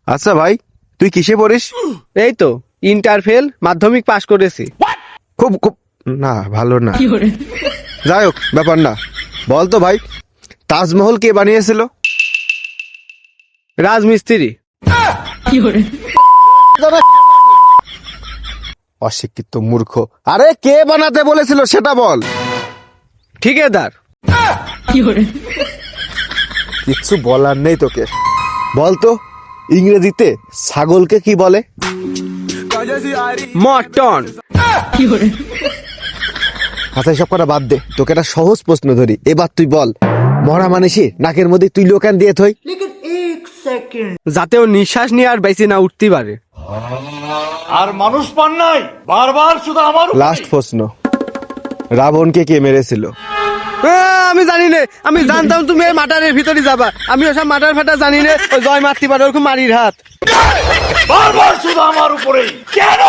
আচ্ছা ভাই, তুই কিসে পড়িস? এই তো ইন্টার ফেল, মাধ্যমিক পাশ করেছি। খুব খুব না, ভালো না। যাই হোক, ব্যাপার না। বল তো ভাই, তাজমহল কে বানিয়েছিল? রাজমিস্ত্রি। অশিক্ষিত মূর্খ। আরে কে বানাতে বলেছিল সেটা বল। ঠিকাদার। কিচ্ছু বলার নেই তোকে। বল তো, ইংরেজিতে ছাগলকে কি বলে? মটন। আচ্ছা, এসব করা বাদ দে, তোকে একটা সহজ প্রশ্ন ধরি। এবার তুই বল, মরা মানুষে নাকের মধ্যে তুই লোকান দিয়ে থই? যাতে ও নিঃশ্বাস নিয়ে আর বেঁচে না উঠতে পারে। আর মানুষ পান নাই, বারবার শুধু আমার লাস্ট প্রশ্ন, রাবণকে কে মেরেছিল? আমি জানি না, আমি জানতাম তুমি এই মাটারের ভিতরে যাবা। আমি ওসব মাটার ফাটা জানি না। ওই জয় মারতে পারে, ওরকম মারির হাত। বারবার শুধু আমার উপরেই কেন?